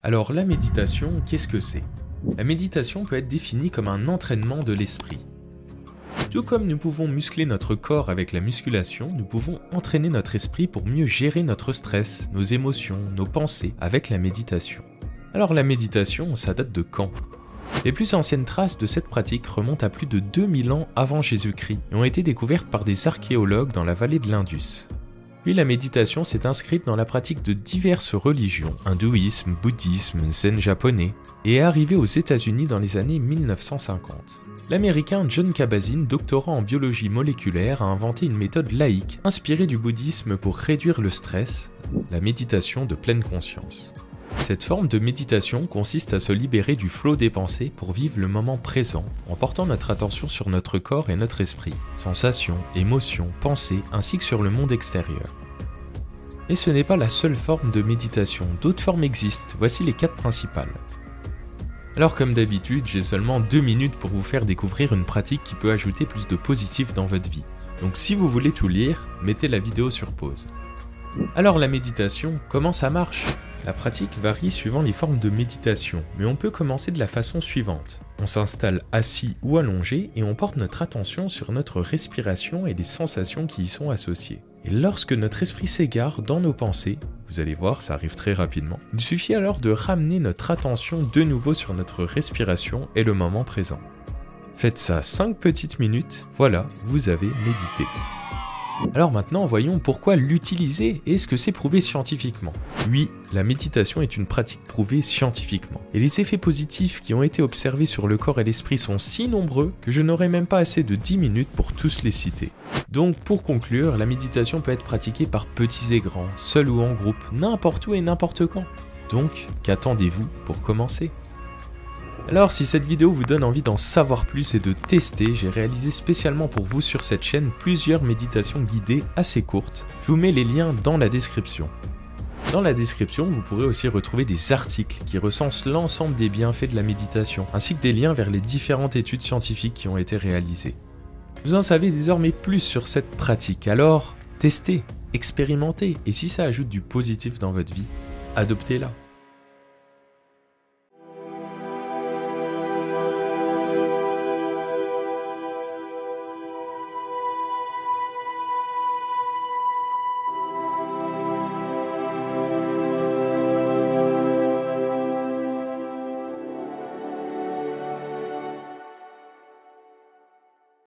Alors la méditation, qu'est-ce que c'est? La méditation peut être définie comme un entraînement de l'esprit. Tout comme nous pouvons muscler notre corps avec la musculation, nous pouvons entraîner notre esprit pour mieux gérer notre stress, nos émotions, nos pensées avec la méditation. Alors la méditation, ça date de quand? Les plus anciennes traces de cette pratique remontent à plus de 2000 ans avant Jésus-Christ et ont été découvertes par des archéologues dans la vallée de l'Indus. Puis la méditation s'est inscrite dans la pratique de diverses religions, hindouisme, bouddhisme, zen japonais, et est arrivée aux États-Unis dans les années 1950. L'américain Jon Kabat-Zinn, doctorant en biologie moléculaire, a inventé une méthode laïque inspirée du bouddhisme pour réduire le stress, la méditation de pleine conscience. Cette forme de méditation consiste à se libérer du flot des pensées pour vivre le moment présent en portant notre attention sur notre corps et notre esprit, sensations, émotions, pensées ainsi que sur le monde extérieur. Mais ce n'est pas la seule forme de méditation, d'autres formes existent, voici les 4 principales. Alors comme d'habitude, j'ai seulement 2 minutes pour vous faire découvrir une pratique qui peut ajouter plus de positif dans votre vie. Donc si vous voulez tout lire, mettez la vidéo sur pause. Alors la méditation, comment ça marche ? La pratique varie suivant les formes de méditation, mais on peut commencer de la façon suivante. On s'installe assis ou allongé et on porte notre attention sur notre respiration et les sensations qui y sont associées. Et lorsque notre esprit s'égare dans nos pensées, vous allez voir, ça arrive très rapidement, il suffit alors de ramener notre attention de nouveau sur notre respiration et le moment présent. Faites ça 5 petites minutes, voilà, vous avez médité. Alors maintenant, voyons pourquoi l'utiliser et ce que c'est prouvé scientifiquement. Oui, la méditation est une pratique prouvée scientifiquement. Et les effets positifs qui ont été observés sur le corps et l'esprit sont si nombreux que je n'aurai même pas assez de 10 minutes pour tous les citer. Donc pour conclure, la méditation peut être pratiquée par petits et grands, seul ou en groupe, n'importe où et n'importe quand. Donc, qu'attendez-vous pour commencer ? Alors si cette vidéo vous donne envie d'en savoir plus et de tester, j'ai réalisé spécialement pour vous sur cette chaîne plusieurs méditations guidées assez courtes. Je vous mets les liens dans la description. Dans la description, vous pourrez aussi retrouver des articles qui recensent l'ensemble des bienfaits de la méditation, ainsi que des liens vers les différentes études scientifiques qui ont été réalisées. Vous en savez désormais plus sur cette pratique, alors testez, expérimentez, et si ça ajoute du positif dans votre vie, adoptez-la.